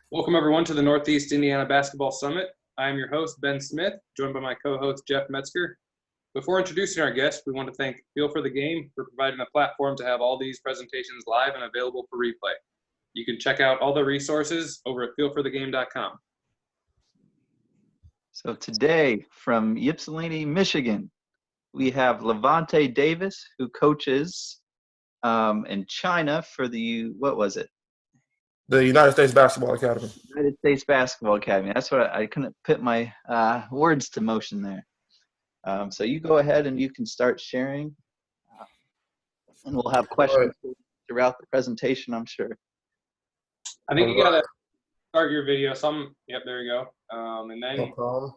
Welcome, everyone, to the Northeast Indiana Basketball Summit. I am your host, Ben Smith, joined by my co-host, Jeff Metzger. Before introducing our guest, we want to thank Feel for the Game for providing a platform to have all these presentations live and available for replay. You can check out all the resources over at feelforthegame.com. So today, from Ypsilanti, Michigan, we have Lavonte Davis, who coaches in China for the, The United States Basketball Academy. United States Basketball Academy. That's what I couldn't put my words to motion there. So you go ahead and you can start sharing, and we'll have questions throughout the presentation, I'm sure. I think you got to start your video. Yep, there you go. And then. No problem.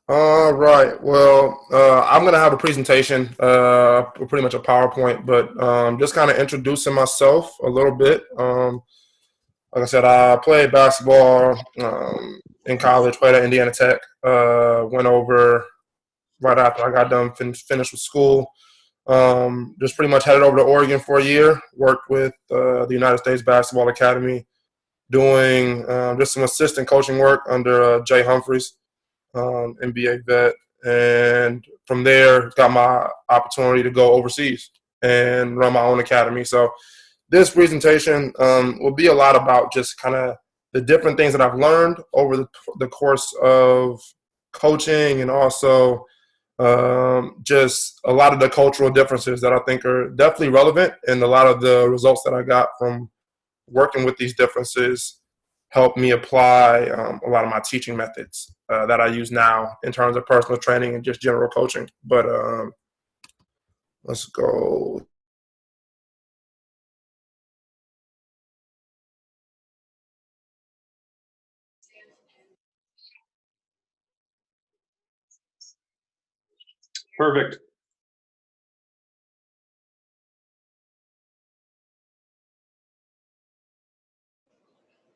All right. Well, I'm going to have a presentation, pretty much a PowerPoint, but just kind of introducing myself a little bit. Like I said, I played basketball in college, played at Indiana Tech, went over right after I got done, finished with school. Just pretty much headed over to Oregon for a year, worked with the United States Basketball Academy, doing just some assistant coaching work under Jay Humphreys, NBA vet. And from there, got my opportunity to go overseas and run my own academy. So this presentation will be a lot about just kind of the different things that I've learned over the course of coaching, and also just a lot of the cultural differences that I think are definitely relevant, and a lot of the results that I got from working with these differences helped me apply a lot of my teaching methods that I use now in terms of personal training and just general coaching. But let's go. Perfect.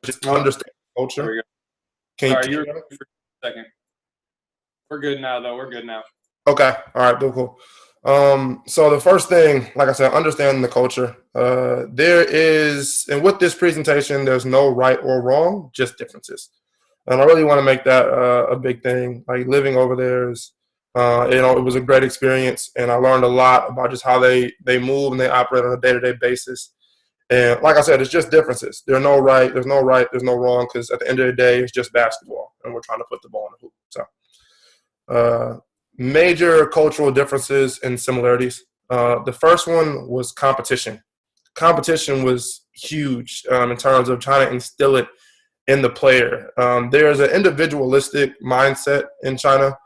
Just understand culture. There we go. Sorry, you were for a second. We're good now, though. We're good now. Okay. All right. Cool. So the first thing, like I said, understanding the culture. There is, and with this presentation, there's no right or wrong, just differences. And I really want to make that a big thing. Like, living over there is, it was a great experience, and I learned a lot about just how they move and they operate on a day-to-day basis. And like I said, it's just differences. There's no right, there's no wrong, because at the end of the day, it's just basketball, and we're trying to put the ball in the hoop. So major cultural differences and similarities. The first one was competition. Competition was huge in terms of trying to instill it in the player. There's an individualistic mindset in China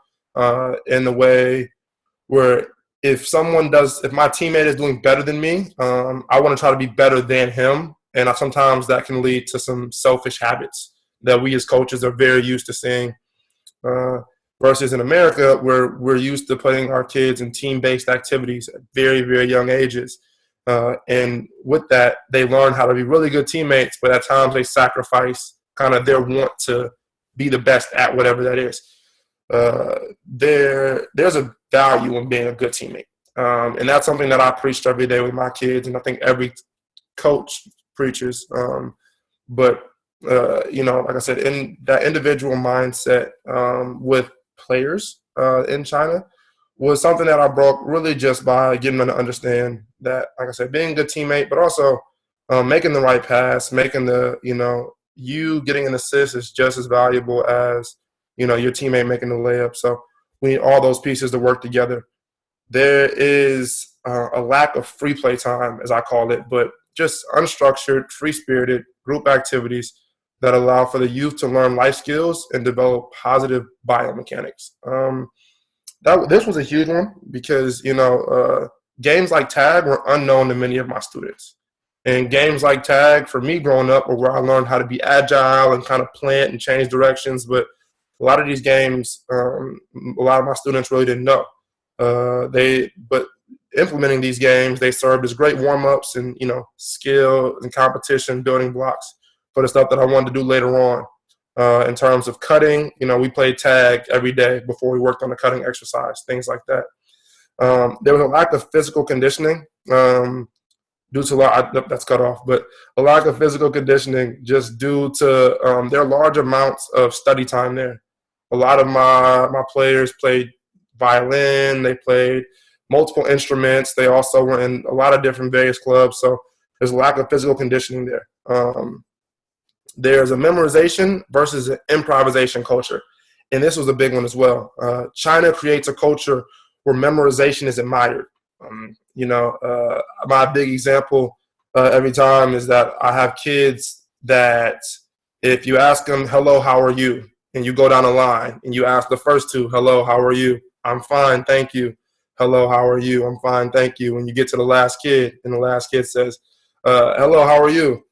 in the way where if my teammate is doing better than me, I want to try to be better than him. And sometimes that can lead to some selfish habits that we as coaches are very used to seeing. Versus in America, where we're used to putting our kids in team-based activities at very, very young ages. And with that, they learn how to be really good teammates, but at times they sacrifice kind of their want to be the best at whatever that is. There's a value in being a good teammate. And that's something that I preach every day with my kids, and I think every coach preaches. But like I said, in that individual mindset with players in China was something that I broke really just by getting them to understand that, like I said, being a good teammate, but also making the right pass, making you getting an assist is just as valuable as, your teammate making the layup. So we need all those pieces to work together. There is a lack of free play time, as I call it, but just unstructured, free-spirited group activities that allow for the youth to learn life skills and develop positive biomechanics. This was a huge one because, games like tag were unknown to many of my students. And games like tag, for me growing up, were where I learned how to be agile and kind of plant and change directions. But a lot of these games, a lot of my students really didn't know. But implementing these games, they served as great warm-ups and, skill and competition building blocks for the stuff that I wanted to do later on. In terms of cutting, we played tag every day before we worked on the cutting exercise, things like that. There was a lack of physical conditioning. due to that's cut off, but a lack of physical conditioning just due to their large amounts of study time there. A lot of my players played violin, they played multiple instruments, they also were in a lot of different various clubs, so there's a lack of physical conditioning there. There's a memorization versus an improvisation culture, and this was a big one as well. China creates a culture where memorization is admired. My big example every time is that I have kids that if you ask them, hello, how are you? And you go down the line and you ask the first two, hello, how are you? I'm fine, thank you. Hello, how are you? I'm fine, thank you. When you get to the last kid and the last kid says, hello, how are you?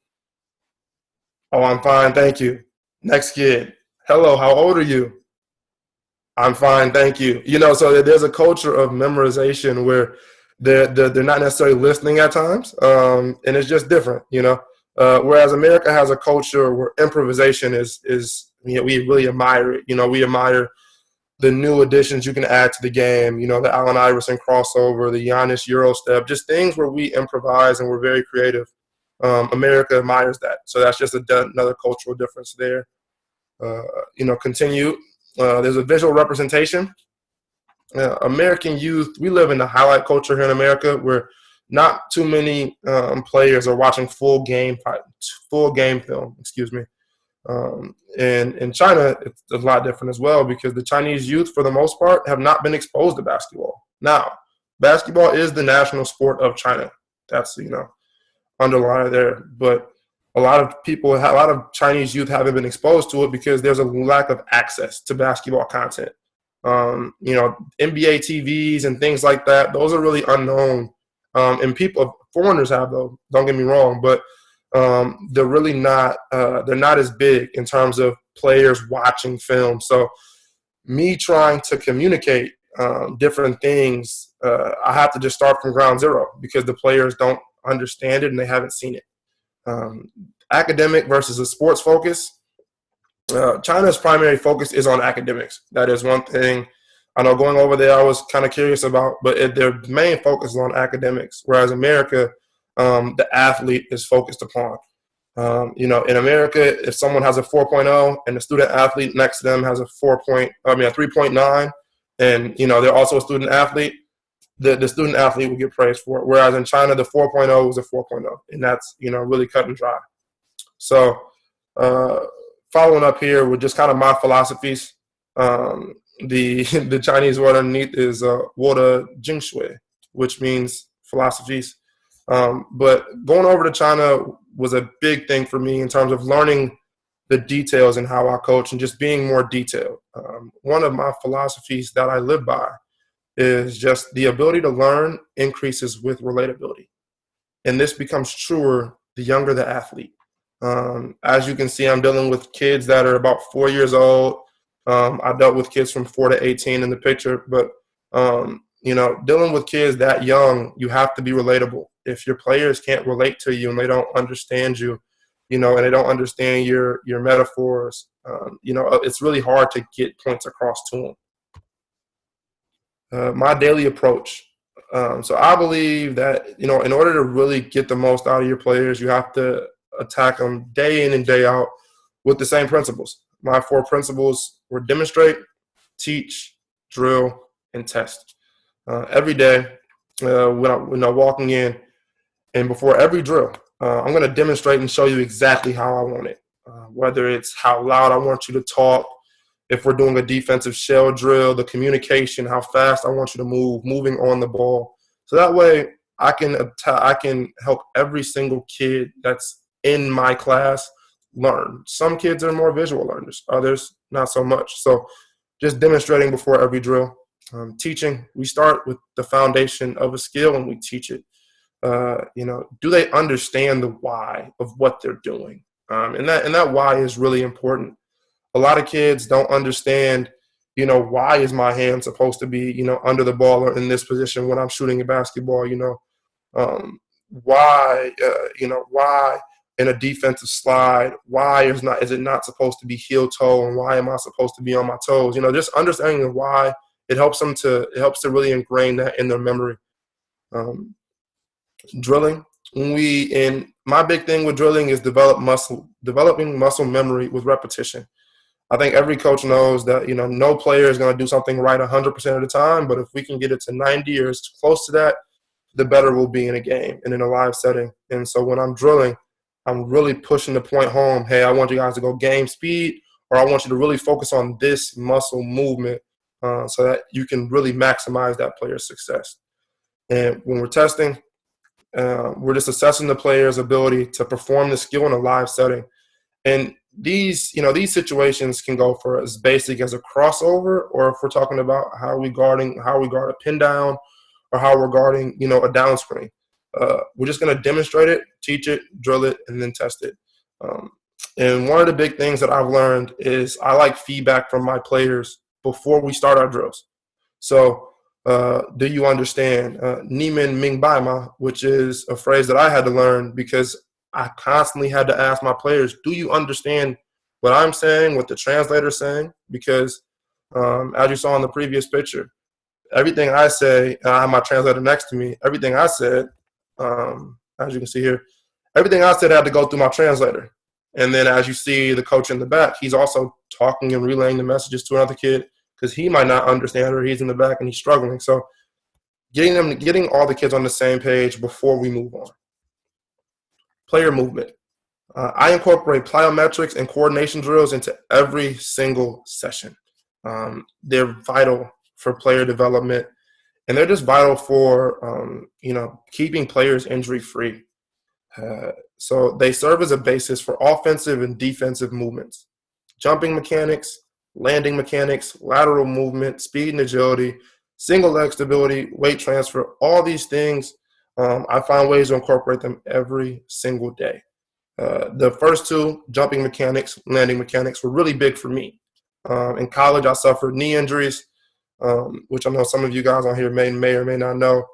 Oh, I'm fine, thank you. Next kid, hello, how old are you? I'm fine, thank you. So there's a culture of memorization where they're not necessarily listening at times, and it's just different, whereas America has a culture where improvisation is we really admire it. We admire the new additions you can add to the game, the Allen Iverson crossover, the Giannis Euro step, just things where we improvise and we're very creative. America admires that. So that's just another cultural difference there. Continue. There's a visual representation. American youth, we live in the highlight culture here in America where not too many players are watching full game film, and in China, it's a lot different as well because the Chinese youth, for the most part, have not been exposed to basketball. Now, basketball is the national sport of China. That's, underline there. But a lot of Chinese youth haven't been exposed to it because there's a lack of access to basketball content. NBA TVs and things like that, those are really unknown. And foreigners have those, don't get me wrong, but they're really not they're not as big in terms of players watching film. So me trying to communicate different things, I have to just start from ground zero because the players don't understand it and they haven't seen it. Academic versus a sports focus. China's primary focus is on academics. That is one thing I know going over there I was kind of curious about, but their main focus is on academics, whereas America, the athlete is focused upon. In America, if someone has a 4.0 and the student athlete next to them has a 3.9, and, they're also a student athlete, the student athlete will get praised for it. Whereas in China, the 4.0 was a 4.0, and that's, really cut and dry. So following up here with just kind of my philosophies, the Chinese word underneath is Woda Jingshui, which means philosophies. But going over to China was a big thing for me in terms of learning the details and how I coach and just being more detailed. One of my philosophies that I live by is just the ability to learn increases with relatability. And this becomes truer the younger the athlete. As you can see, I'm dealing with kids that are about 4 years old. I dealt with kids from 4 to 18 in the picture, but dealing with kids that young, you have to be relatable. If your players can't relate to you and they don't understand you, and they don't understand your metaphors, it's really hard to get points across to them. My daily approach. So I believe that, in order to really get the most out of your players, you have to attack them day in and day out with the same principles. My 4 principles were demonstrate, teach, drill, and test. Every day when I'm walking in and before every drill, I'm going to demonstrate and show you exactly how I want it, whether it's how loud I want you to talk, if we're doing a defensive shell drill, the communication, how fast I want you to move, moving on the ball. So that way I can help every single kid that's in my class learn. Some kids are more visual learners, others not so much. So just demonstrating before every drill. Teaching, we start with the foundation of a skill and we teach it. Do they understand the why of what they're doing? And that why is really important. A lot of kids don't understand, why is my hand supposed to be, under the ball or in this position when I'm shooting a basketball, why in a defensive slide, why is it not supposed to be heel toe and why am I supposed to be on my toes? Just understanding the why, it helps to really ingrain that in their memory. Drilling, and my big thing with drilling is developing muscle memory with repetition. I think every coach knows that, no player is going to do something right 100% of the time, but if we can get it to 90 or as close to that, the better we'll be in a game and in a live setting. And so when I'm drilling, I'm really pushing the point home, hey, I want you guys to go game speed, or I want you to really focus on this muscle movement so that you can really maximize that player's success. And when we're testing, we're just assessing the player's ability to perform the skill in a live setting. And these situations can go for as basic as a crossover, or if we're talking about how we guard a pin down, or how we're guarding, a down screen. We're just going to demonstrate it, teach it, drill it, and then test it. And one of the big things that I've learned is I like feedback from my players before we start our drills. So do you understand Nimen Mingbaima, which is a phrase that I had to learn because I constantly had to ask my players, do you understand what I'm saying, what the translator's saying? Because as you saw in the previous picture, everything I say, and I have my translator next to me, everything I said, as you can see here, everything I said had to go through my translator. And then as you see the coach in the back, he's also talking and relaying the messages to another kid because he might not understand, or he's in the back and he's struggling. So getting all the kids on the same page before we move on. Player movement. I incorporate plyometrics and coordination drills into every single session. They're vital for player development, and they're just vital for keeping players injury-free. So they serve as a basis for offensive and defensive movements, jumping mechanics, landing mechanics, lateral movement, speed and agility, single leg stability, weight transfer, all these things. I find ways to incorporate them every single day. The first two, jumping mechanics, landing mechanics, were really big for me. In college, I suffered knee injuries, which I know some of you guys on here may or may not know,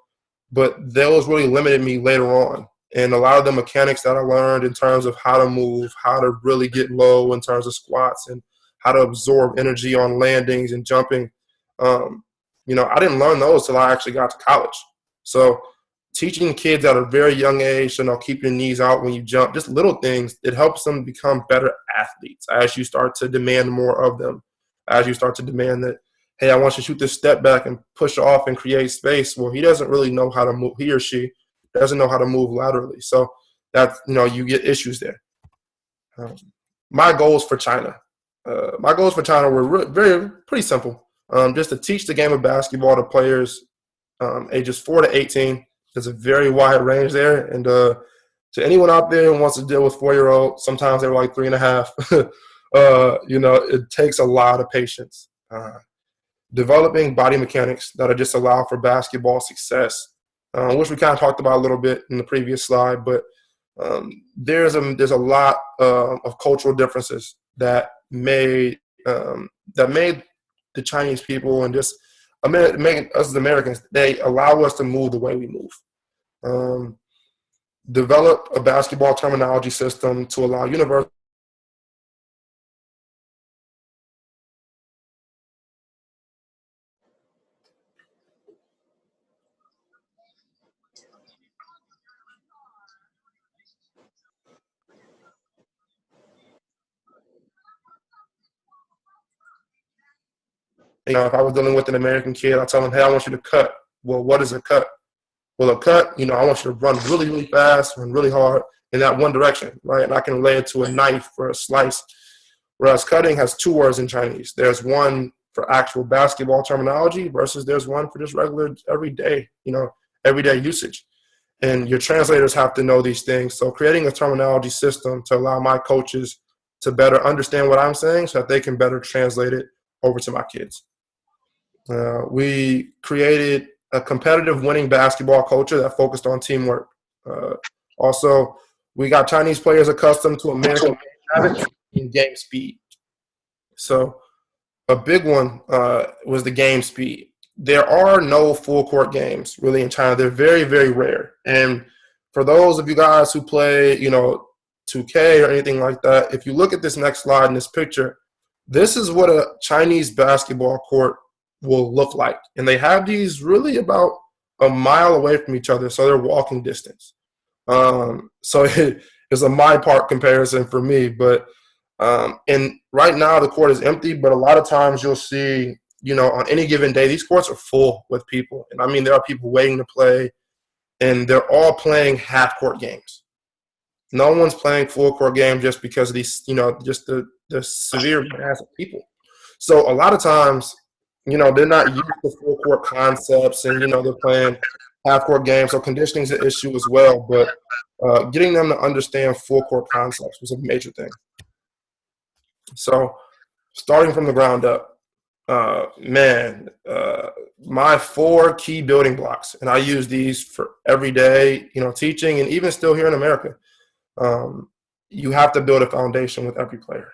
but those really limited me later on. And a lot of the mechanics that I learned in terms of how to move, how to really get low in terms of squats, and how to absorb energy on landings and jumping, I didn't learn those till I actually got to college. So teaching kids at a very young age, keep your knees out when you jump, just little things, it helps them become better athletes as you start to demand more of them, as you start to demand that, hey, I want you to shoot this step back and push off and create space. Well, he doesn't really know how to move, he or she doesn't know how to move laterally. So that's, you get issues there. My goals for China. Were pretty simple. Just to teach the game of basketball to players ages 4 to 18. There's a very wide range there. And to anyone out there who wants to deal with 4-year-olds, sometimes they're like 3.5. It takes a lot of patience. Developing body mechanics that just allow for basketball success, which we kind of talked about a little bit in the previous slide. But there's a lot of cultural differences that made the Chinese people and just making us as Americans, they allow us to move the way we move. Develop a basketball terminology system to allow universal. If I was dealing with an American kid, I tell them, hey, I want you to cut. Well, what is a cut? Well, a cut, I want you to run really, really fast, run really hard in that one direction, right? And I can relate it to a knife or a slice. Whereas cutting has 2 words in Chinese. There's one for actual basketball terminology versus there's one for just regular everyday usage. And your translators have to know these things. So creating a terminology system to allow my coaches to better understand what I'm saying so that they can better translate it over to my kids. We created a competitive winning basketball culture that focused on teamwork. Also, we got Chinese players accustomed to American habits and game speed. So a big one was the game speed. There are no full court games really in China. They're very, very rare. And for those of you guys who play, 2K or anything like that, if you look at this next slide in this picture, this is what a Chinese basketball court will look like. And they have these really about a mile away from each other, so they're walking distance. So it's a my part comparison for me. But and right now the court is empty, but a lot of times you'll see, on any given day, these courts are full with people. And I mean, there are people waiting to play, and they're all playing half court games. No one's playing full court games just because of these, just the severe mass of people. So a lot of times, they're not used to full court concepts, and, they're playing half court games. So conditioning is an issue as well. But getting them to understand full court concepts was a major thing. So starting from the ground up, my 4 key building blocks, and I use these for every day, teaching, and even still here in America. You have to build a foundation with every player.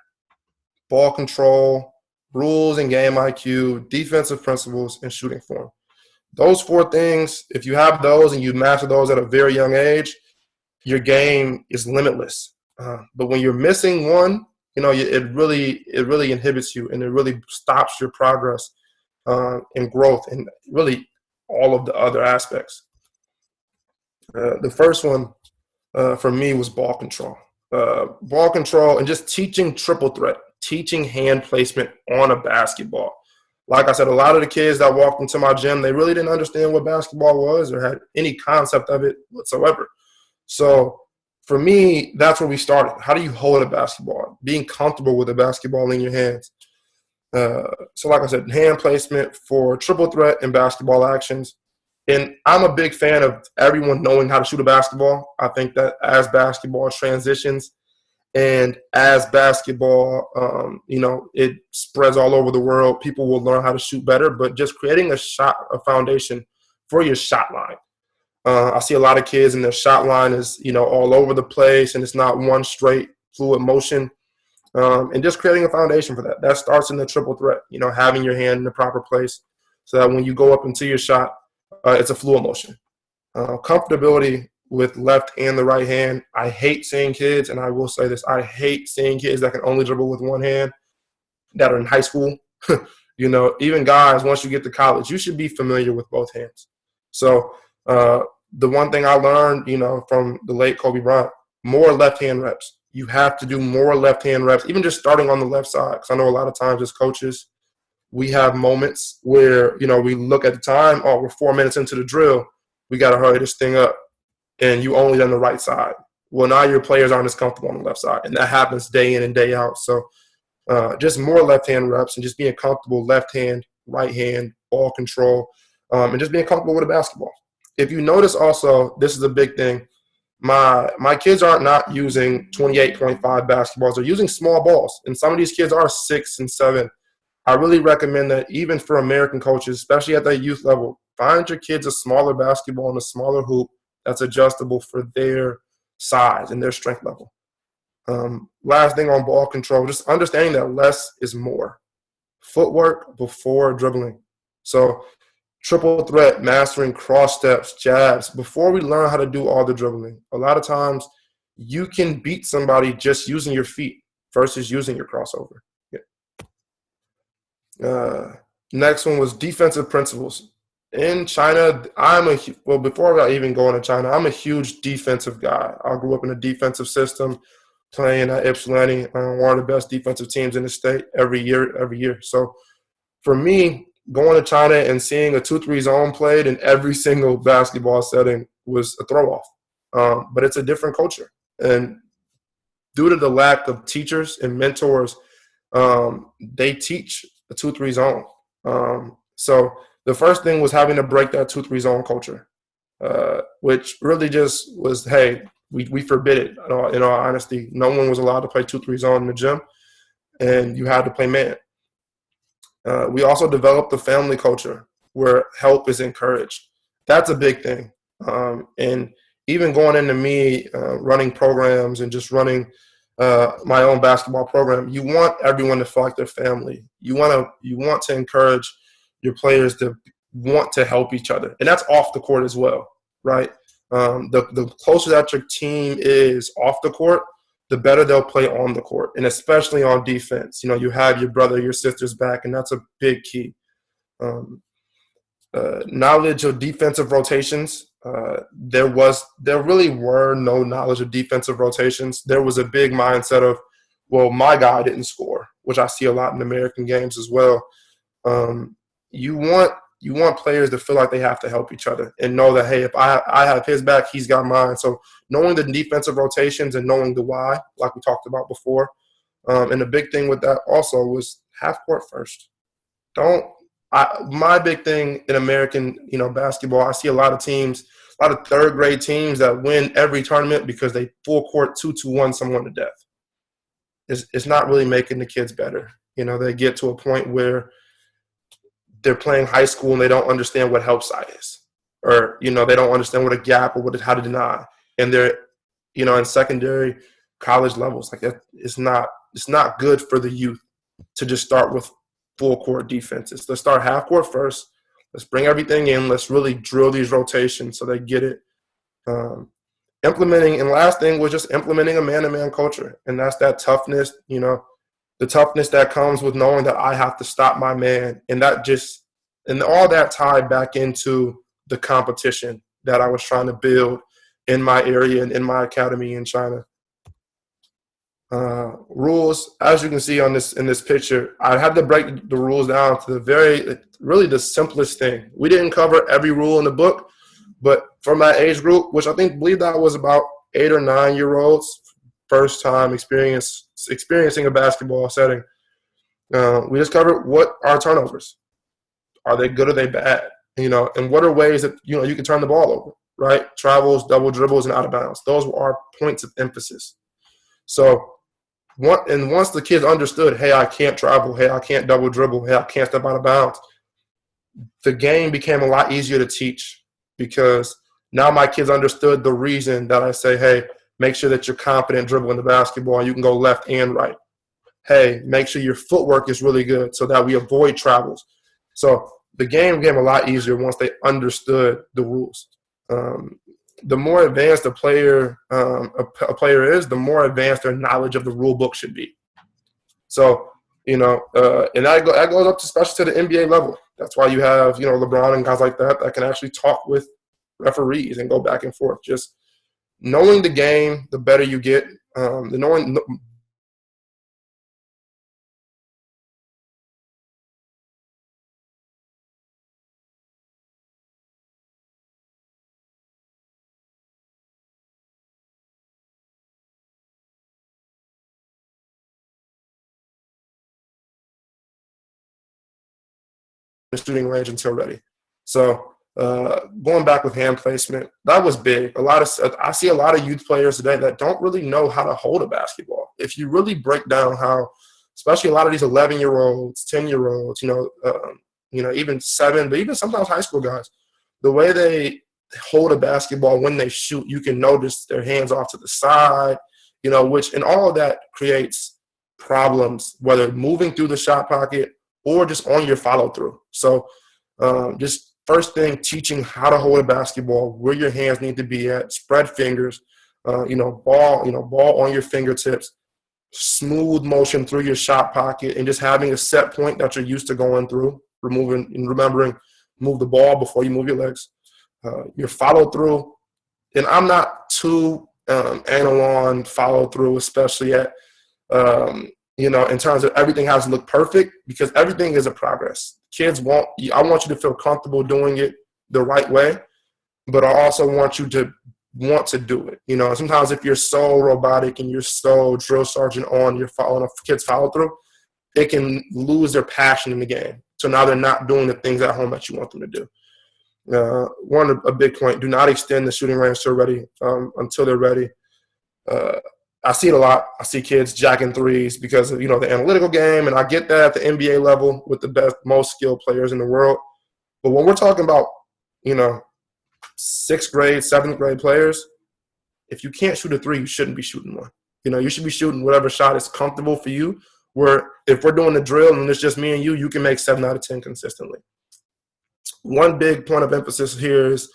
Ball control, rules and game IQ, defensive principles, and shooting form. Those 4 things, if you have those and you master those at a very young age, your game is limitless. But when you're missing one, it really inhibits you, and it really stops your progress and growth, and really all of the other aspects. The first one for me was ball control. Ball control and just teaching triple threat, teaching hand placement on a basketball. Like I said, a lot of the kids that walked into my gym, they really didn't understand what basketball was or had any concept of it whatsoever. So for me, that's where we started. How do you hold a basketball? Being comfortable with a basketball in your hands. So like I said, hand placement for triple threat and basketball actions. And I'm a big fan of everyone knowing how to shoot a basketball. I think that as basketball transitions and as basketball, it spreads all over the world, people will learn how to shoot better. But just creating a foundation for your shot line. I see a lot of kids and their shot line is, all over the place, and it's not one straight fluid motion. And just creating a foundation for that. That starts in the triple threat, having your hand in the proper place so that when you go up into your shot, it's a fluid motion. Comfortability with left and the right hand. I hate seeing kids, and I will say this, I hate seeing kids that can only dribble with one hand that are in high school. Even guys, once you get to college, you should be familiar with both hands. So the one thing I learned, from the late Kobe Bryant, more left-hand reps. You have to do more left-hand reps, even just starting on the left side. Because I know a lot of times as coaches, we have moments where, we look at the time, we're 4 minutes into the drill. We got to hurry this thing up. And you only done the right side. Well, now your players aren't as comfortable on the left side. And that happens day in and day out. So just more left-hand reps and just being comfortable left hand, right hand, ball control, and just being comfortable with a basketball. If you notice also, this is a big thing, my kids are not using 28.5 basketballs. They're using small balls. And some of these kids are 6 and 7. I really recommend that even for American coaches, especially at that youth level, find your kids a smaller basketball and a smaller hoop that's adjustable for their size and their strength level. Last thing on ball control, just understanding that less is more. Footwork before dribbling. So triple threat, mastering cross steps, jabs, before we learn how to do all the dribbling. A lot of times you can beat somebody just using your feet versus using your crossover. Next one was defensive principles. In China, before I even go into China, I'm a huge defensive guy. I grew up in a defensive system, playing at Ypsilanti, one of the best defensive teams in the state every year. So for me, going to China and seeing a 2-3 zone played in every single basketball setting was a throw-off. But it's a different culture. And due to the lack of teachers and mentors, they teach a 2-3 zone. So the first thing was having to break that 2-3 zone culture, which really just was, hey, we forbid it. In all honesty, no one was allowed to play 2-3 zone in the gym, and you had to play man. We also developed a family culture where help is encouraged. That's a big thing. And even going into me running programs and just running my own basketball program, you want everyone to feel like their family. You want to encourage your players to want to help each other. And that's off the court as well, right? The closer that your team is off the court, the better they'll play on the court, and especially on defense. You have your brother, your sister's back, and that's a big key. Knowledge of defensive rotations. there really were no knowledge of defensive rotations. There was a big mindset of, well, my guy didn't score, which I see a lot in American games as well. You want players to feel like they have to help each other and know that, hey, if I have his back, he's got mine. So knowing the defensive rotations and knowing the why, like we talked about before. And the big thing with that also was half court first. My big thing in American, basketball, I see a lot of teams, a lot of third grade teams that win every tournament because they full court 2-1 someone to death. It's not really making the kids better. They get to a point where they're playing high school and they don't understand what help side is, or they don't understand what a gap or how to deny. And they're, in secondary, college levels, like that, it's not good for the youth to just start with full court defenses. Let's start half court first. Let's bring everything in. Let's really drill these rotations so they get it. Implementing, and last thing was just implementing a man-to-man culture, and that's that toughness. The toughness that comes with knowing that I have to stop my man, and all that tied back into the competition that I was trying to build in my area and in my academy in China. Rules, as you can see in this picture, I had to break the rules down to really the simplest thing. We didn't cover every rule in the book, but for my age group, which I believe that was about 8 or 9 year olds, first time experiencing a basketball setting, we just covered what are turnovers. Are they good or are they bad? And what are ways that you can turn the ball over, right? Travels, double dribbles, and out of bounds. Those are points of emphasis. So once the kids understood, hey, I can't travel, hey, I can't double dribble, hey, I can't step out of bounds, the game became a lot easier to teach, because now my kids understood the reason that I say, hey, make sure that you're confident dribbling the basketball and you can go left and right. Hey, make sure your footwork is really good so that we avoid travels. So the game became a lot easier once they understood the rules. The more advanced a player is, the more advanced their knowledge of the rule book should be. So, and that goes up to, especially to the NBA level. That's why you have, LeBron and guys like that can actually talk with referees and go back and forth. Just knowing the game, the better you get. The shooting range until ready. So going back with hand placement, that was big. I see a lot of youth players today that don't really know how to hold a basketball. If you really break down how, especially a lot of these 11-year-olds, 10-year-olds, even 7, but even sometimes high school guys, the way they hold a basketball when they shoot, you can notice their hands off to the side, which, and all of that creates problems, whether moving through the shot pocket or just on your follow-through. So just first thing, teaching how to hold a basketball, where your hands need to be at, spread fingers, ball on your fingertips, smooth motion through your shot pocket, and just having a set point that you're used to going through, remembering, move the ball before you move your legs. Your follow-through, and I'm not too anal on follow-through, especially at in terms of everything has to look perfect, because everything is a progress. I want you to feel comfortable doing it the right way, but I also want you to want to do it. Sometimes if you're so robotic and you're so drill sergeant on a kid's follow through, they can lose their passion in the game. So now they're not doing the things at home that you want them to do. A big point: do not extend the shooting range until they're ready. I see it a lot. I see kids jacking threes because of, the analytical game, and I get that at the NBA level with the best, most skilled players in the world. But when we're talking about, 6th grade, 7th grade players, if you can't shoot a three, you shouldn't be shooting one. You should be shooting whatever shot is comfortable for you, where if we're doing the drill and it's just me and you can make 7 out of 10 consistently. One big point of emphasis here is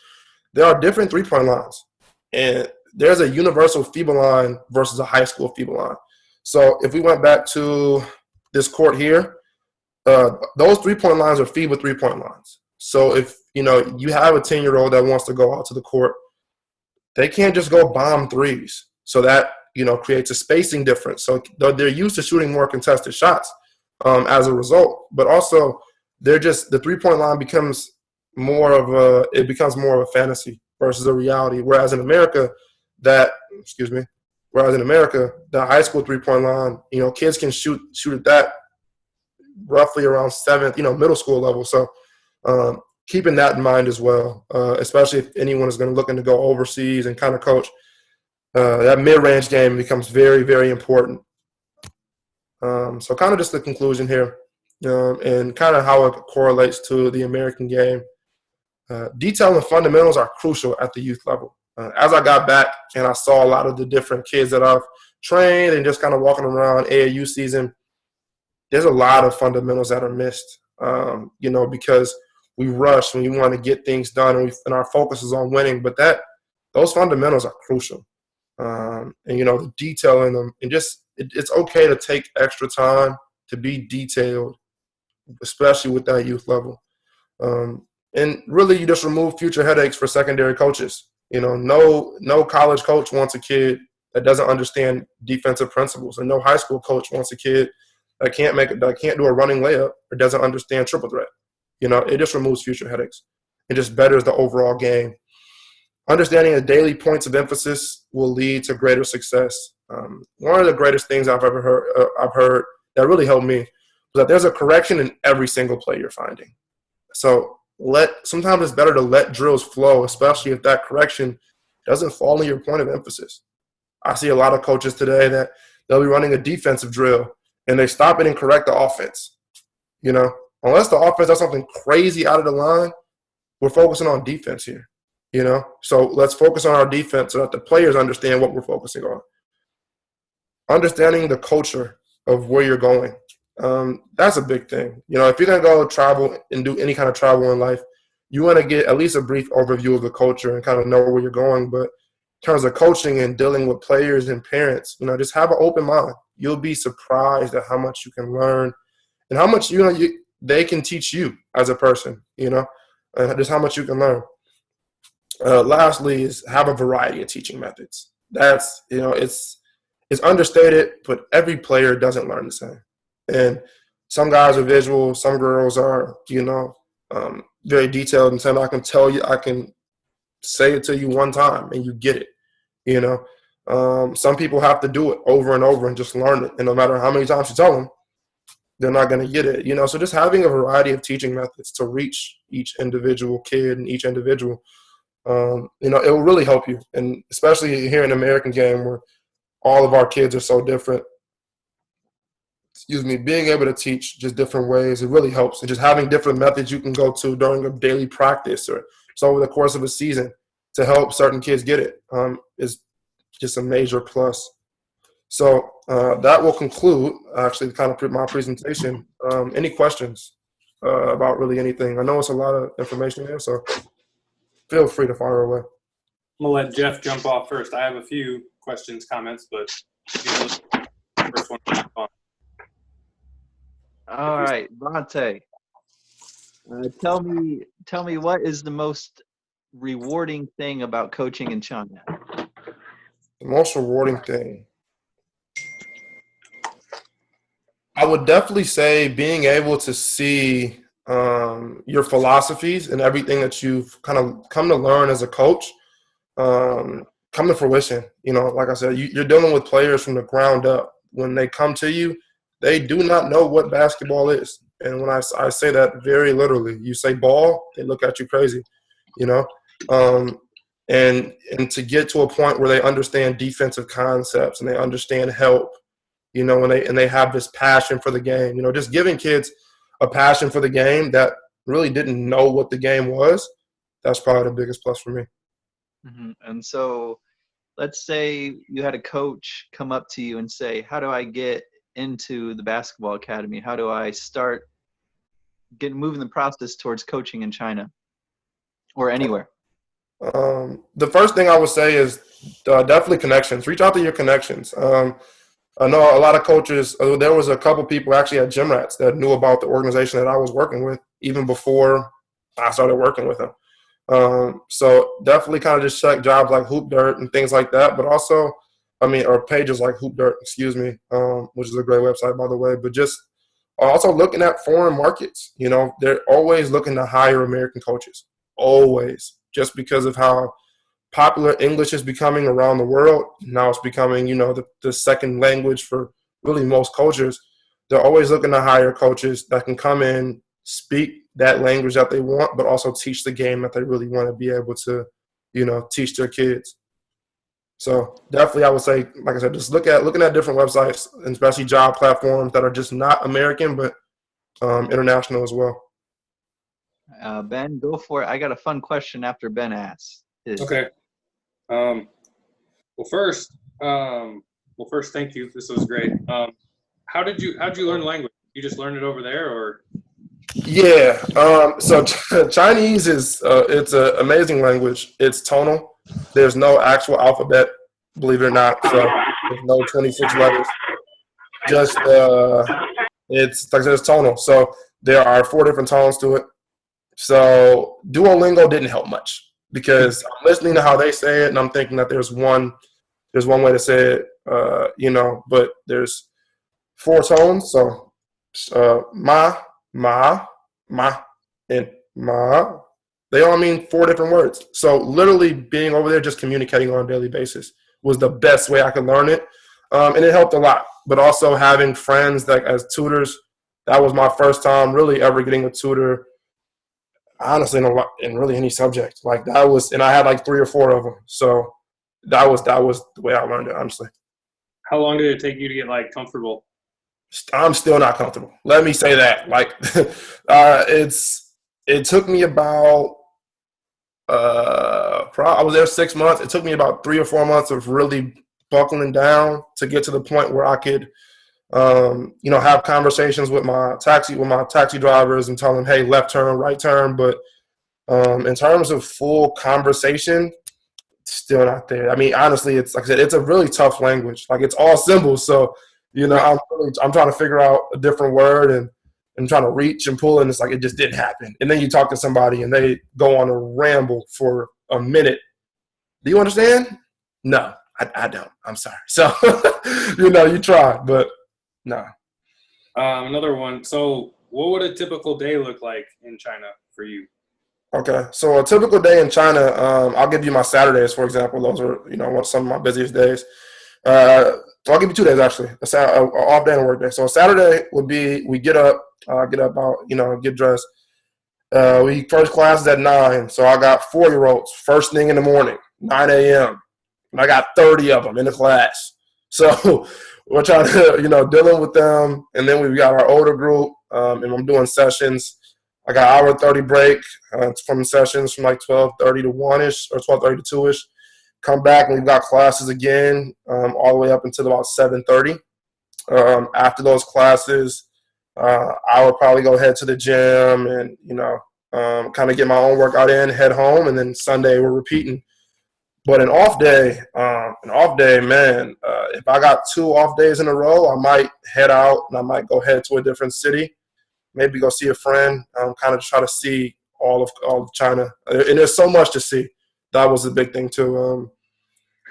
there are different three-point lines. And there's a universal FIBA line versus a high school FIBA line. So if we went back to this court here, those three-point lines are FIBA three-point lines. So if, you have a 10-year-old that wants to go out to the court, they can't just go bomb threes. So that, creates a spacing difference. So they're used to shooting more contested shots as a result. But also, the three-point line becomes more of a fantasy versus a reality. Whereas in America, the high school three-point line, kids can shoot at that roughly around seventh, middle school level. So keeping that in mind as well, especially if anyone is going to looking to go overseas and kind of coach, that mid-range game becomes very, very important. So kind of just the conclusion here, and kind of how it correlates to the American game. Detail and fundamentals are crucial at the youth level. As I got back and I saw a lot of the different kids that I've trained and just kind of walking around AAU season, there's a lot of fundamentals that are missed, because we rush and we want to get things done and our focus is on winning. But those fundamentals are crucial. And, the detail in them, and just it's okay to take extra time to be detailed, especially with that youth level. And really, you just remove future headaches for secondary coaches. No college coach wants a kid that doesn't understand defensive principles, and no high school coach wants a kid that can't do a running layup or doesn't understand triple threat. It just removes future headaches. It just betters the overall game. Understanding the daily points of emphasis will lead to greater success. One of the greatest things I've ever heard that really helped me was that there's a correction in every single play you're finding. So sometimes it's better to let drills flow, especially if that correction doesn't fall in your point of emphasis. I see a lot of coaches today that they'll be running a defensive drill and they stop it and correct the offense. Unless the offense does something crazy out of the line, we're focusing on defense here. So let's focus on our defense so that the players understand what we're focusing on. Understanding the culture of where you're going. That's a big thing. If you're going to go travel and do any kind of travel in life, you want to get at least a brief overview of the culture and kind of know where you're going. But in terms of coaching and dealing with players and parents, just have an open mind. You'll be surprised at how much you can learn and how much, they can teach you as a person, just how much you can learn. Lastly is have a variety of teaching methods. That's, it's understated, but every player doesn't learn the same. And some guys are visual, some girls are, very detailed and saying, I can say it to you one time and you get it, Some people have to do it over and over and just learn it. And no matter how many times you tell them, they're not going to get it, So just having a variety of teaching methods to reach each individual kid and each individual, it will really help you. And especially here in the American game where all of our kids are so different, being able to teach just different ways, it really helps. And just having different methods you can go to during a daily practice or so over the course of a season to help certain kids get it is just a major plus. So that will conclude, actually, kind of my presentation. Any questions about really anything? I know it's a lot of information here, so feel free to fire away. I'm going to let Jeff jump off first. I have a few questions, comments, but first one. All right, Lavonte, tell me what is the most rewarding thing about coaching in China? The most rewarding thing, I would definitely say being able to see your philosophies and everything that you've kind of come to learn as a coach come to fruition. Like I said, you're dealing with players from the ground up. When they come to you, they do not know what basketball is. And when I say that very literally, you say ball, they look at you crazy, and to get to a point where they understand defensive concepts and they understand help, and they have this passion for the game, just giving kids a passion for the game that really didn't know what the game was. That's probably the biggest plus for me. Mm-hmm. And so let's say you had a coach come up to you and say, how do I get into the basketball academy? How do I start moving the process towards coaching in China or anywhere? The first thing I would say is definitely connections. Reach out to your connections. I know a lot of coaches, there was a couple people actually at Gym Rats that knew about the organization that I was working with even before I started working with him. So definitely kind of just check jobs like Hoop Dirt and things like that, but also, or pages like Hoop Dirt, excuse me, which is a great website, by the way, but just also looking at foreign markets. They're always looking to hire American coaches, always, just because of how popular English is becoming around the world. Now it's becoming, the second language for really most cultures. They're always looking to hire coaches that can come in, speak that language that they want, but also teach the game that they really want to be able to, teach their kids. So definitely, I would say, like I said, just looking at different websites, and especially job platforms that are just not American, but international as well. Ben, go for it. I got a fun question after Ben asks. Okay. Well, first, thank you. This was great. How'd you learn language? You just learned it over there, or? Yeah. So Chinese is it's an amazing language. It's tonal. There's no actual alphabet, believe it or not. So there's no 26 letters. Just it's like I said, it's tonal. So there are 4 different tones to it. So Duolingo didn't help much because I'm listening to how they say it, and I'm thinking that there's one way to say it, but there's 4 tones. So ma, and ma. They all mean 4 different words. So literally being over there, just communicating on a daily basis was the best way I could learn it. And it helped a lot. But also having friends that as tutors, that was my first time really ever getting a tutor, honestly, in really any subject. Like that was, and I had like 3 or 4 of them. So that was the way I learned it, honestly. How long did it take you to get like comfortable? I'm still not comfortable. Let me say that. Like, it took me about I was there 6 months. It took me about 3 or 4 months of really buckling down to get to the point where I could, have conversations with my taxi drivers and tell them, hey, left turn, right turn. But in terms of full conversation, still not there. I mean, honestly, it's like I said, it's a really tough language. Like it's all symbols, so I'm trying to figure out a different word and trying to reach and pull, and it's like it just didn't happen. And then you talk to somebody and they go on a ramble for a minute. Do you understand? No, I don't. I'm sorry. So you try, but no. Another one. So, what would a typical day look like in China for you? Okay, so a typical day in China, I'll give you my Saturdays, for example. Those are some of my busiest days. I'll give you 2 days actually, a off day and a work day. So a Saturday would be we get up out, get dressed. We first class is at 9, so I got 4-year-olds first thing in the morning, 9 a.m. and I got 30 of them in the class. So we're trying to dealing with them, and then we've got our older group, and I'm doing sessions. I got hour 30 break from sessions from like 12:30 to 1-ish or 12:30 to 2-ish. Come back and we've got classes again all the way up until about 7:30. After those classes, I would probably go head to the gym and kind of get my own workout in, head home, and then Sunday we're repeating. But an off day, man, if I got 2 off days in a row, I might head out and I might go head to a different city. Maybe go see a friend, kind of try to see all of China. And there's so much to see. That was a big thing too.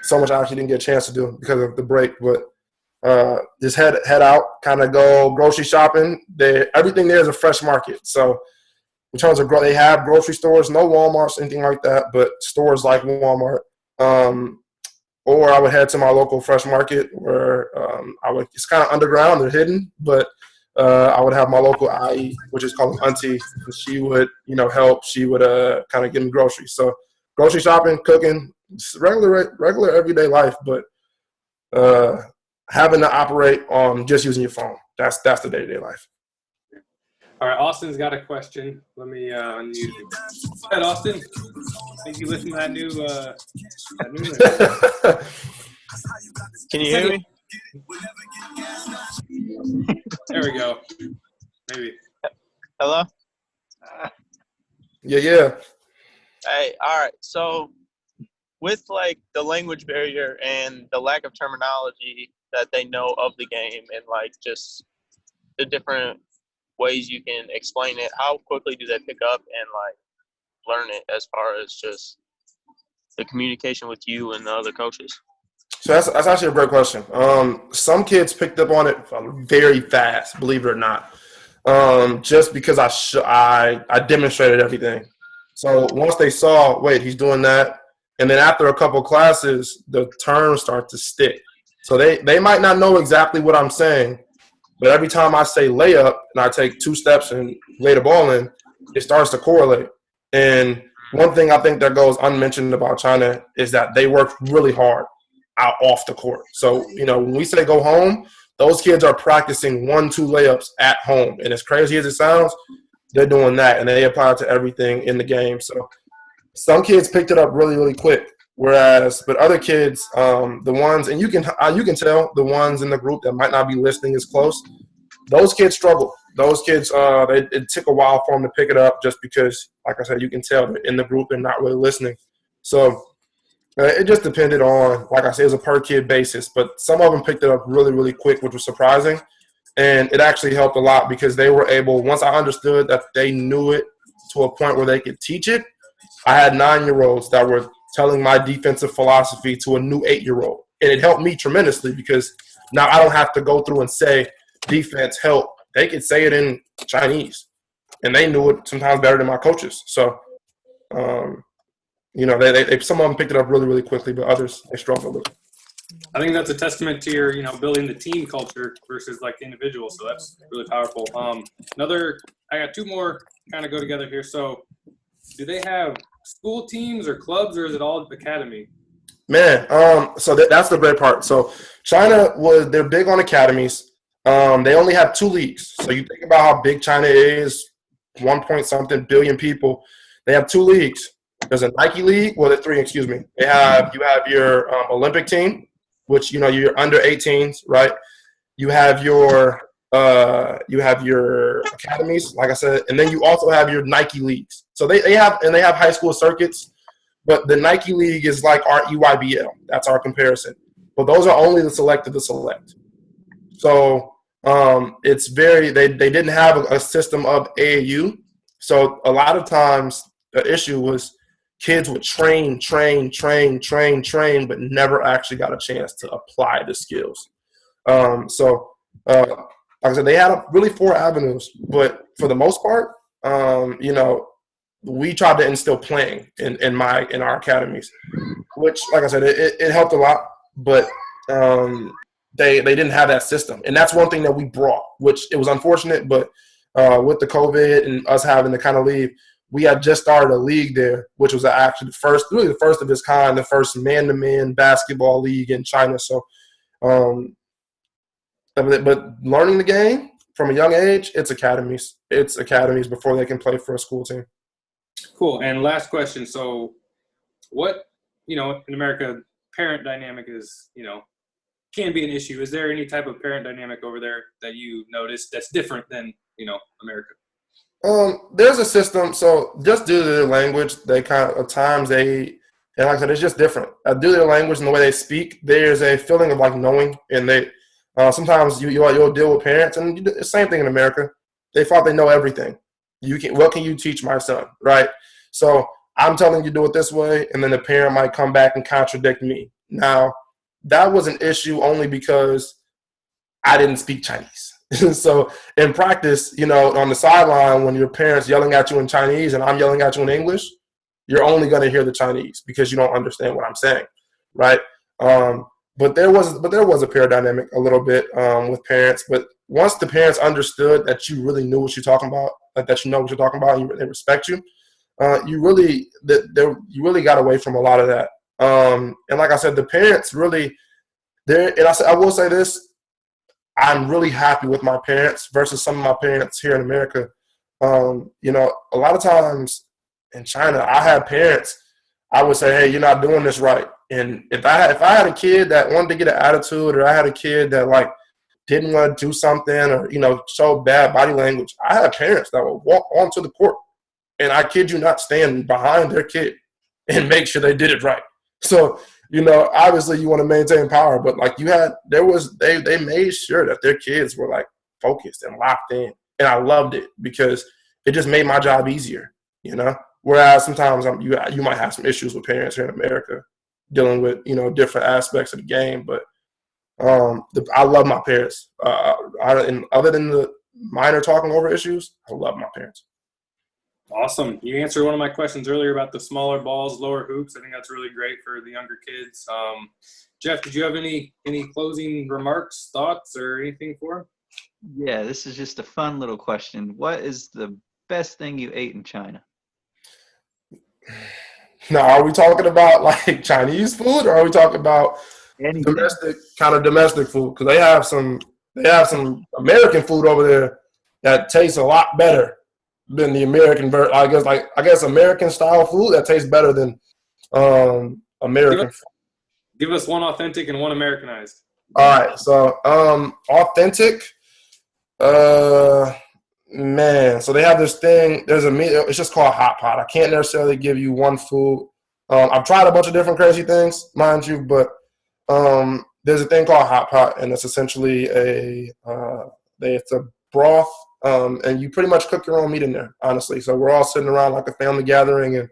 So much I actually didn't get a chance to do because of the break. But just head out, kind of go grocery shopping. Everything there is a fresh market. So in terms of they have grocery stores, no Walmarts, anything like that, but stores like Walmart. Or I would head to my local fresh market where it's kind of underground, they're hidden, but I would have my local IE, which is called an auntie, and she would, help. She would kind of give me groceries. So grocery shopping, cooking, regular everyday life, but having to operate on just using your phone. That's the day-to-day life. All right, Austin's got a question. Let me unmute him. Go ahead, Austin. I think you listened to that new Can you hear me? There we go. Maybe. Hello? Yeah. Hey, all right. So with like the language barrier and the lack of terminology that they know of the game and like just the different ways you can explain it, how quickly do they pick up and like learn it as far as just the communication with you and the other coaches? So that's actually a great question. Some kids picked up on it very fast, believe it or not, just because I demonstrated everything. So once they saw, wait, he's doing that, and then after a couple classes, the terms start to stick. So they might not know exactly what I'm saying, but every time I say layup and I take 2 steps and lay the ball in, it starts to correlate. And one thing I think that goes unmentioned about China is that they work really hard out off the court. So, when we say go home, those kids are practicing 1-2 layups at home. And as crazy as it sounds, they're doing that, and they apply it to everything in the game. So some kids picked it up really, really quick. But other kids, the ones, and you can tell the ones in the group that might not be listening as close, those kids struggle. Those kids, it took a while for them to pick it up just because, like I said, you can tell that in the group they're not really listening. So it just depended on, like I said, it was a per kid basis. But some of them picked it up really, really quick, which was surprising. And it actually helped a lot because they were able, once I understood that they knew it to a point where they could teach it, I had 9-year-olds that were telling my defensive philosophy to a new 8-year-old. And it helped me tremendously because now I don't have to go through and say, defense, help. They could say it in Chinese. And they knew it sometimes better than my coaches. So, they some of them picked it up really, really quickly, but others, they struggled with it. I think that's a testament to your, building the team culture versus like the individual. So that's really powerful. I got 2 more kind of go together here. So do they have school teams or clubs, or is it all academy? Man, so that's the great part. So China they're big on academies. They only have 2 leagues. So you think about how big China is, 1-point-something billion people. They have 2 leagues. There's a Nike league. Well, there's 3, excuse me. You have your Olympic team, which, you're under 18s, right? You have your academies, like I said, and then you also have your Nike leagues. So they have high school circuits, but the Nike league is like our EYBL. That's our comparison. But those are only the select of the select. So it's they didn't have a system of AAU. So a lot of times the issue was kids would train, but never actually got a chance to apply the skills. Like I said, they had really 4 avenues, but for the most part, we tried to instill playing in our academies, which, like I said, it helped a lot, but they didn't have that system. And that's one thing that we brought, which it was unfortunate, but with the COVID and us having to kind of leave, we had just started a league there, which was actually the first of its kind, the first man-to-man basketball league in China. So, but learning the game from a young age, it's academies. It's academies before they can play for a school team. Cool. And last question. So what, in America, parent dynamic is, can be an issue. Is there any type of parent dynamic over there that you noticed that's different than, America? There's a system. So just due to their language, they kind of, at times and like I said, it's just different. Due to their language and the way they speak, there's a feeling of like knowing, and they sometimes you'll deal with parents, and the same thing in America. They thought they know everything. What can you teach my son, right? So I'm telling you do it this way, and then the parent might come back and contradict me. Now, that was an issue only because I didn't speak Chinese. So in practice, on the sideline, when your parents yelling at you in Chinese and I'm yelling at you in English, you're only going to hear the Chinese because you don't understand what I'm saying, right? But there was a pair dynamic a little bit with parents. But once the parents understood that you really knew what you're talking about, that you know what you're talking about, and they respect you, you really got away from a lot of that. And like I said, the parents really, I will say this, I'm really happy with my parents versus some of my parents here in America. A lot of times in China, I had parents, I would say, hey, you're not doing this right. And if I had a kid that wanted to get an attitude, or I had a kid that like didn't want to do something, or showed bad body language, I had parents that would walk onto the court, and I kid you not, stand behind their kid and make sure they did it right. So obviously you want to maintain power, but like they made sure that their kids were like focused and locked in, and I loved it because it just made my job easier. Whereas sometimes you might have some issues with parents here in America dealing with, different aspects of the game. But I love my parents. And other than the minor talking over issues, I love my parents. Awesome. You answered one of my questions earlier about the smaller balls, lower hoops. I think that's really great for the younger kids. Jeff, did you have any closing remarks, thoughts, or anything for him? Yeah, this is just a fun little question. What is the best thing you ate in China? Now, are we talking about like Chinese food, or are we talking about Anything. domestic food? Because they have some American food over there that tastes a lot better than the American version. I guess American style food that tastes better than American. Give us one authentic and one Americanized. All right, so authentic. Man, so they have this thing. There's a meat. It's just called hot pot. I can't necessarily give you one food. I've tried a bunch of different crazy things, mind you, but there's a thing called hot pot, and it's essentially it's a broth, and you pretty much cook your own meat in there, honestly. So we're all sitting around like a family gathering, and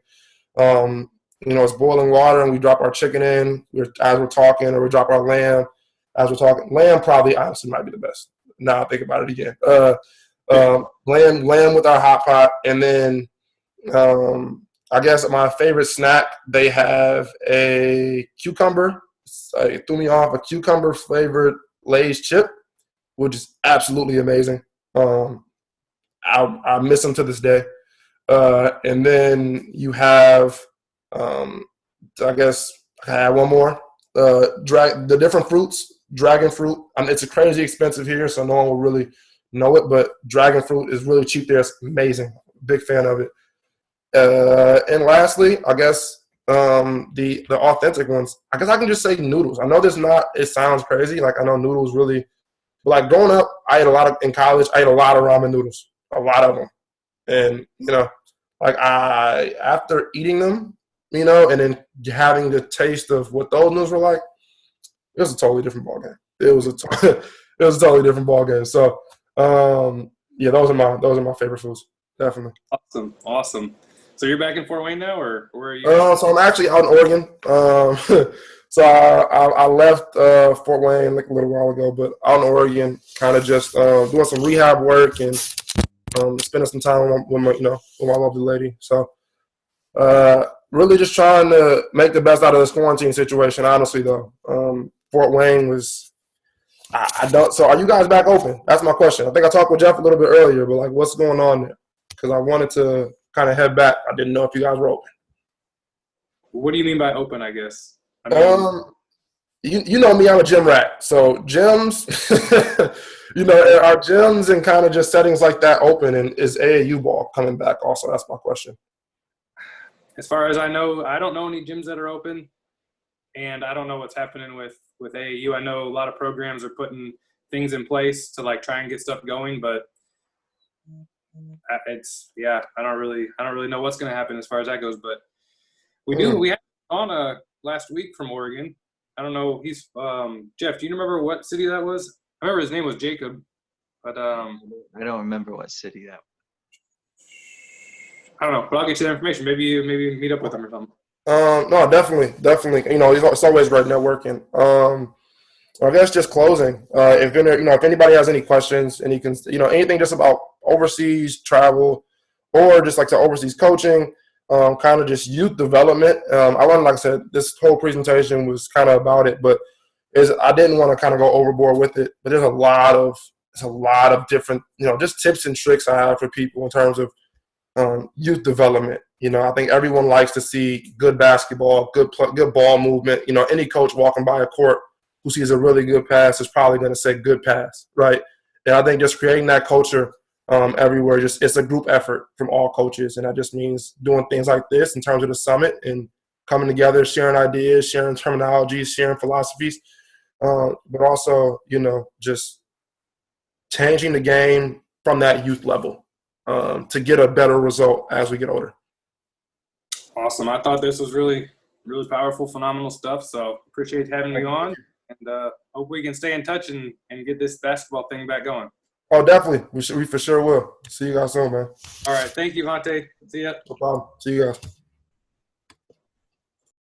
it's boiling water, and we drop our chicken in as we're talking, or we drop our lamb as we're talking. Lamb probably honestly might be the best. Now I think about it again. Lamb with our hot pot, and then I guess my favorite snack, they have a cucumber. It threw me off, a cucumber flavored Lay's chip, which is absolutely amazing. I miss them to this day. And then you have, I guess I had one more. The different fruits, dragon fruit. It's crazy expensive here, so no one will really know it, but dragon fruit is really cheap there. It's amazing. Big fan of it. And lastly, I guess the authentic ones, I guess I can just say noodles. I know it sounds crazy. Like, I know noodles really, like growing up, in college, I ate a lot of ramen noodles, a lot of them. And, after eating them, and then having the taste of what those noodles were like, it was a totally different ballgame. It was a totally different ballgame. So, those are my favorite foods, definitely. Awesome. So you're back in Fort Wayne now, or where are you? So I'm actually out in Oregon. So I left Fort Wayne like a little while ago, but out in Oregon, kind of just doing some rehab work and spending some time with my lovely lady. So really just trying to make the best out of this quarantine situation. Honestly, though, Fort Wayne was. I don't. So are you guys back open? That's my question. I think I talked with Jeff a little bit earlier, but like, what's going on there? Because I wanted to kind of head back. I didn't know if you guys were open. What do you mean by open, I guess? You know me, I'm a gym rat. So gyms, are gyms and kind of just settings like that open? And is AAU ball coming back also? That's my question. As far as I know, I don't know any gyms that are open, and I don't know what's happening with AAU. I know a lot of programs are putting things in place to like try and get stuff going, but I don't really know what's going to happen as far as that goes. But we had on last week from Oregon. I don't know. He's Jeff. Do you remember what city that was? I remember his name was Jacob, but I don't remember what city that was. I don't know, but I'll get you that information. Maybe meet up with him or something. No, definitely. It's always great networking. I guess just closing. If anybody has any questions, and you can, anything just about overseas travel, or just like the overseas coaching, kind of just youth development. I wanted, like I said, this whole presentation was kind of about it, but I didn't want to kind of go overboard with it. But there's a lot of different, just tips and tricks I have for people in terms of youth development. I think everyone likes to see good basketball, good ball movement. Any coach walking by a court who sees a really good pass is probably going to say good pass, right? And I think just creating that culture everywhere, it's a group effort from all coaches. And that just means doing things like this in terms of the summit and coming together, sharing ideas, sharing terminologies, sharing philosophies, but also, just changing the game from that youth level to get a better result as we get older. Awesome. I thought this was really, really powerful, phenomenal stuff. So appreciate having you on, and hope we can stay in touch and get this basketball thing back going. Oh, definitely. We for sure will. See you guys soon, man. All right. Thank you, Lavonte. See ya. No problem. See you guys.